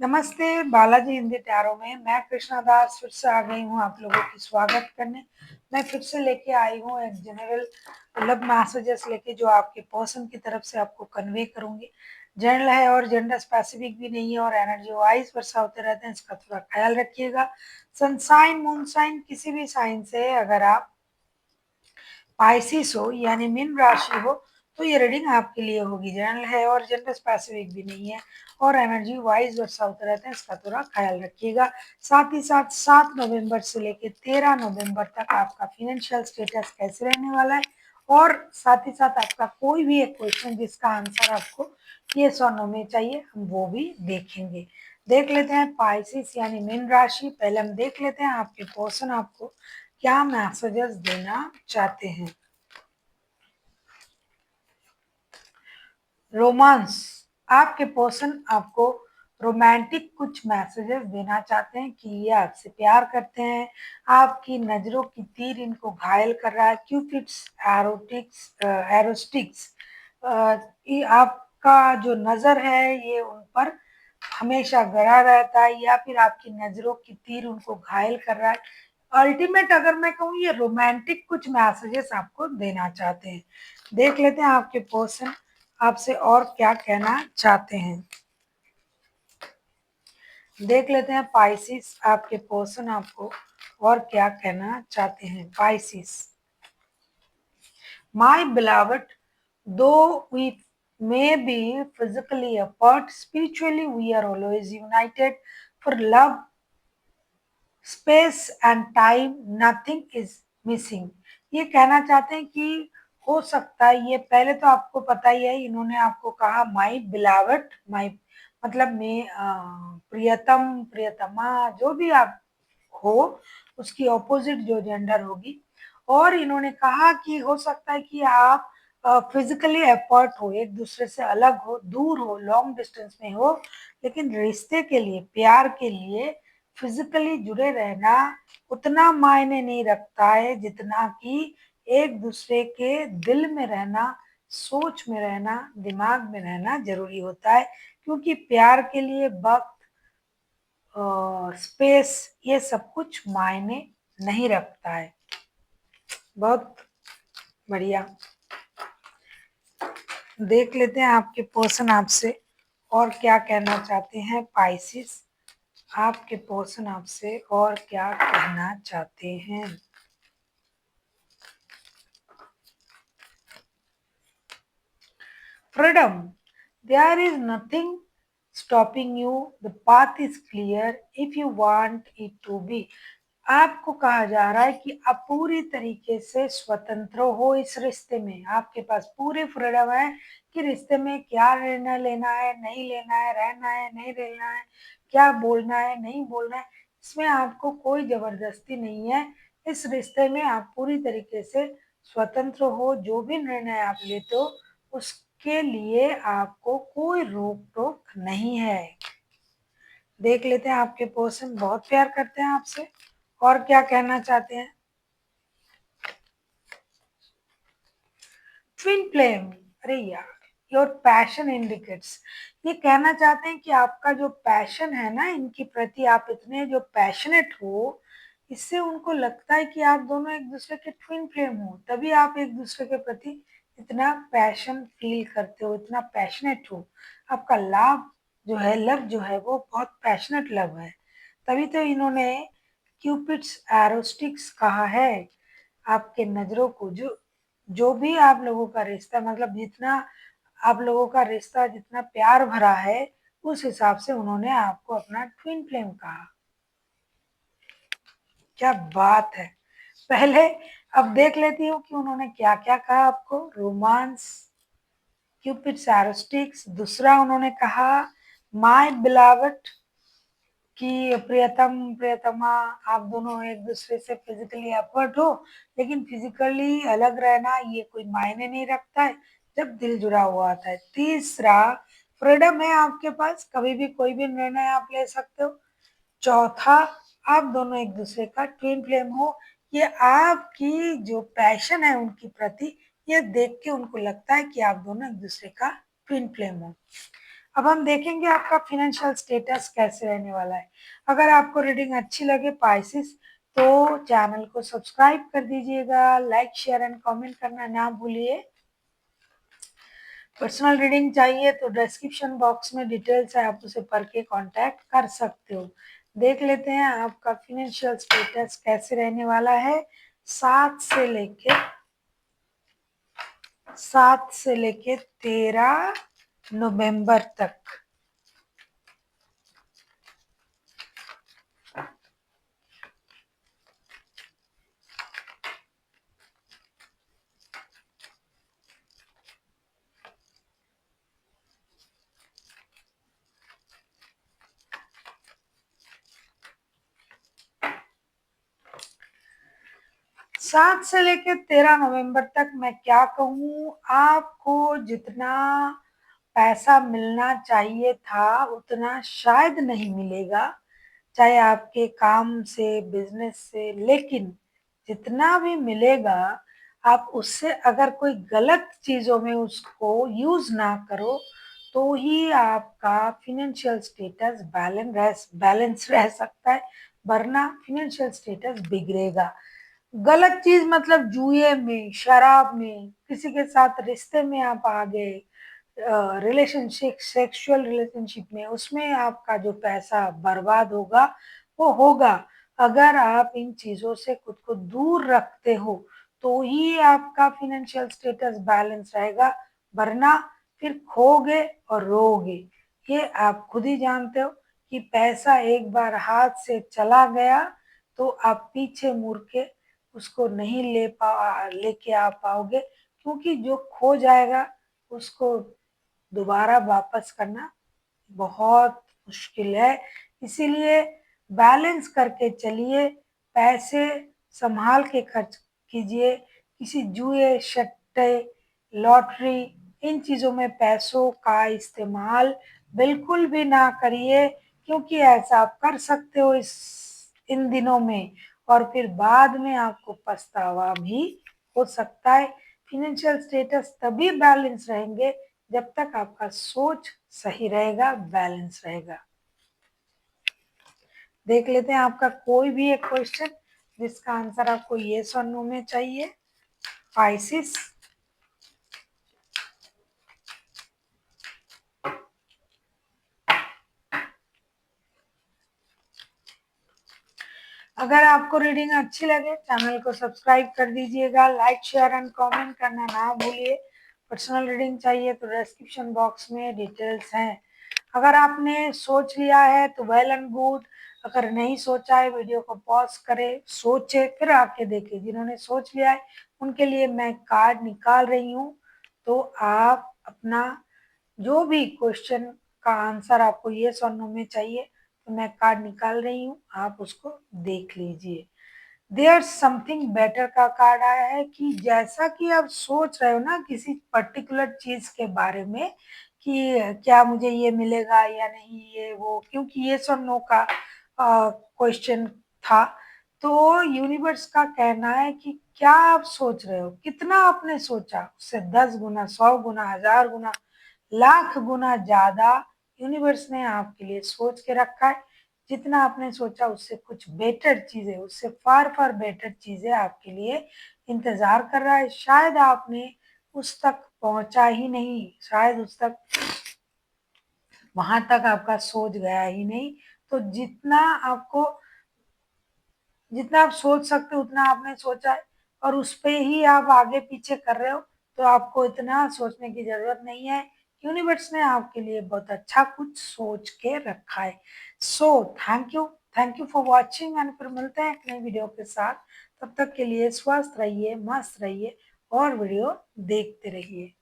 नमस्ते बालाजी हिंदी टैरो में मैं कृष्णा दास फिर से आ गई हूँ आप लोगों की स्वागत करने। मैं फिर से लेके आई हूँ एक जनरल लव मैसेजेस लेके जो आपके पर्सन की तरफ से आपको कन्वे करूंगी। जनरल है और जेंडर स्पेसिफिक भी नहीं है और एनर्जी वाइज वर्षा होते रहते हैं, इसका थोड़ा ख्याल रखिएगा। सनसाइन मून साइन किसी भी साइन से अगर आप पाइसिस हो यानी मीन राशि हो तो ये रीडिंग आपके लिए होगी। जनरल है और जेंडर स्पेसिफिक भी नहीं है और एनर्जी वाइज वर्षा होते रहते हैं, इसका थोड़ा ख्याल रखिएगा। साथ ही साथ 7 नवंबर से लेकर 13 नवंबर तक आपका फिनेंशियल स्टेटस कैसे रहने वाला है और साथ ही साथ आपका कोई भी एक क्वेश्चन जिसका आंसर आपको ये नो में चाहिए हम वो भी देखेंगे। देख लेते हैं पाइसिस यानी मीन राशि। पहले हम देख लेते हैं आपके पर्सन आपको क्या मैसेजेस देना चाहते हैं। रोमांस, आपके पर्सन आपको रोमांटिक कुछ मैसेजेस देना चाहते हैं कि ये आपसे प्यार करते हैं। आपकी नजरों की तीर इनको घायल कर रहा है। क्यूपिड्स एरोस्टिक्स, ये आपका जो नजर है ये उन पर हमेशा गड़ा रहता है या फिर आपकी नजरों की तीर उनको घायल कर रहा है। अल्टीमेट अगर मैं कहूँ ये रोमांटिक कुछ मैसेजेस आपको देना चाहते हैं। देख लेते हैं आपके पर्सन आपसे और क्या कहना चाहते हैं। देख लेते हैं पाइसिस आपके पर्सन आपको और क्या कहना चाहते हैं। Pisces, My beloved, though we may be physically apart, spiritually we are always united. For love, space and time nothing is missing. ये कहना चाहते हैं कि हो सकता है ये पहले तो आपको पता ही है, इन्होंने आपको कहा माई बिलावट, माई मतलब में प्रियतम प्रियतमा जो भी आप हो उसकी ऑपोजिट जो जेंडर होगी। और इन्होंने कहा कि हो सकता है कि आप फिजिकली अपार्ट हो, एक दूसरे से अलग हो, दूर हो, लॉन्ग डिस्टेंस में हो, लेकिन रिश्ते के लिए प्यार के लिए फिजिकली जुड़े रहना उतना मायने नहीं रखता है जितना कि एक दूसरे के दिल में रहना, सोच में रहना, दिमाग में रहना जरूरी होता है। क्योंकि प्यार के लिए वक्त, स्पेस, ये सब कुछ मायने नहीं रखता है। बहुत बढ़िया। देख लेते हैं आपके पर्सन आपसे और क्या कहना चाहते हैं। पाइसिस, आपके पर्सन आपसे और क्या कहना चाहते हैं। Freedom, there is nothing stopping you, the path is clear if you want it to be. आपको कहा जा रहा है कि आप पूरी तरीके से स्वतंत्र हो इस रिश्ते में। आपके पास पूरी फ्रीडम है कि रिश्ते में क्या निर्णय लेना है, नहीं लेना है, रहना है, नहीं रहना है, क्या बोलना है, नहीं बोलना है। इसमें आपको कोई जबरदस्ती नहीं है। इस रिश्ते में आप पूरी तरीके से स्वतंत्र हो। जो भी निर्णय आप लेते हो उसके लिए आपको कोई रोक टोक नहीं है। देख लेते हैं आपके पर्सन बहुत प्यार करते हैं आपसे और क्या कहना चाहते हैं। ट्विन फ्लेम, अरे यार, योर पैशन इंडिकेट्स, ये कहना चाहते हैं कि आपका जो पैशन है ना इनके प्रति, आप इतने जो पैशनेट हो, इससे उनको लगता है कि आप दोनों एक दूसरे के ट्विन फ्लेम हो, तभी आप एक दूसरे के प्रति इतना पैशन फील करते हो, इतना पैशनेट हो। आपका लव जो है वो बहुत पैशनेट लव है। तभी तो इन्होंने क्यूपिड्स एरोस्टिक्स कहा है। आपके नजरों को जो जो भी आप लोगों का रिश्ता, मतलब जितना आप लोगों का रिश्ता जितना प्यार भरा है उस हिसाब से उन्होंने आपको अपना ट्विन फ्लेम कहा। क्या बात है। पहले अब देख लेती हूँ कि उन्होंने क्या क्या कहा आपको। रोमांस, क्यूपिड सैरोस्टिक्स, दूसरा उन्होंने कहा माय बिलावट कि प्रियतम प्रियतमा, आप दोनों एक दूसरे से फिजिकली अपवर्ड हो, लेकिन फिजिकली अलग रहना ये कोई मायने नहीं रखता है जब दिल जुड़ा हुआ होता है। तीसरा, फ्रीडम है आपके पास, कभी भी कोई भी निर्णय आप ले सकते हो। चौथा, आप दोनों एक दूसरे का ट्विन फ्लेम हो। ये आपकी जो पैशन है उनके प्रति, ये देख के उनको लगता है कि आप दोनों एक दूसरे का ट्विन फ्लेम हो। अब हम देखेंगे आपका फाइनेंशियल स्टेटस कैसे रहने वाला है। अगर आपको रीडिंग अच्छी लगे पाइसेस, तो चैनल को सब्सक्राइब कर दीजिएगा, लाइक शेयर एंड कमेंट करना ना भूलिए। पर्सनल रीडिंग चाहिए तो डिस्क्रिप्शन बॉक्स में डिटेल्स है, आप उसे पढ़ के कांटेक्ट कर सकते हो। देख लेते हैं आपका फाइनेंशियल स्टेटस कैसे रहने वाला है 7 से लेके 13 नवंबर तक। 7 से लेके 13 नवंबर तक मैं क्या कहूँ, आपको जितना पैसा मिलना चाहिए था उतना शायद नहीं मिलेगा, चाहे आपके काम से, बिजनेस से, लेकिन जितना भी मिलेगा आप उससे अगर कोई गलत चीजों में उसको यूज ना करो तो ही आपका फिनेंशियल स्टेटस बैलेंस रह सकता है, वरना फिनेंशियल स्टेटस बिगड़ेगा। गलत चीज मतलब जुए में, शराब में, किसी के साथ रिश्ते में आप आ गए, रिलेशनशिप, सेक्सुअल रिलेशनशिप में, उसमें आपका जो पैसा बर्बाद होगा वो होगा। अगर आप इन चीजों से खुद को दूर रखते हो तो ही आपका फिनेंशियल स्टेटस बैलेंस रहेगा, वरना फिर खोगे और रोगे। ये आप खुद ही जानते हो कि पैसा एक बार हाथ से चला गया तो आप पीछे मुड़ के उसको नहीं लेके आ पाओगे, क्योंकि जो खो जाएगा उसको दोबारा वापस करना बहुत मुश्किल है। इसीलिए बैलेंस करके चलिए, पैसे संभाल के खर्च कीजिए। किसी जुए, सट्टे, लॉटरी, इन चीजों में पैसों का इस्तेमाल बिल्कुल भी ना करिए, क्योंकि ऐसा आप कर सकते हो इस इन दिनों में और फिर बाद में आपको पछतावा भी हो सकता है। फिनेंशियल स्टेटस तभी बैलेंस रहेंगे जब तक आपका सोच सही रहेगा, बैलेंस रहेगा। देख लेते हैं आपका कोई भी एक क्वेश्चन जिसका आंसर आपको येस और नो में चाहिए। पाइसिस, अगर आपको रीडिंग अच्छी लगे चैनल को सब्सक्राइब कर दीजिएगा, लाइक शेयर एंड कमेंट करना ना भूलिए। पर्सनल रीडिंग चाहिए तो डिस्क्रिप्शन बॉक्स में डिटेल्स हैं। अगर आपने सोच लिया है तो वेल एंड गुड, अगर नहीं सोचा है वीडियो को पॉज करें, सोचे फिर आके देखें। जिन्होंने सोच लिया है उनके लिए मैं कार्ड निकाल रही हूँ, तो आप अपना जो भी क्वेश्चन का आंसर आपको येस और नो में चाहिए तो मैं कार्ड निकाल रही हूँ, आप उसको देख लीजिए। देयर समथिंग बेटर का कार्ड आया है कि जैसा कि आप सोच रहे हो ना किसी पर्टिकुलर चीज के बारे में कि क्या मुझे ये मिलेगा या नहीं, ये वो, क्योंकि ये सब नो का क्वेश्चन था, तो यूनिवर्स का कहना है कि क्या आप सोच रहे हो, कितना आपने सोचा उससे 10 गुना, 100 गुना, 1000 गुना, लाख गुना ज्यादा यूनिवर्स ने आपके लिए सोच के रखा है। जितना आपने सोचा उससे कुछ बेटर चीजें, उससे फार फार बेटर चीजें आपके लिए इंतजार कर रहा है। शायद आपने उस तक पहुंचा ही नहीं, शायद उस तक, वहां तक आपका सोच गया ही नहीं। तो जितना आप सोच सकते हो उतना आपने सोचा है और उस पे ही आप आगे पीछे कर रहे हो, तो आपको इतना सोचने की जरूरत नहीं है। यूनिवर्स ने आपके लिए बहुत अच्छा कुछ सोच के रखा है। So thank you for watching, and फिर मिलते हैं एक नई वीडियो के साथ। तब तक के लिए स्वस्थ रहिए, मस्त रहिए और वीडियो देखते रहिए।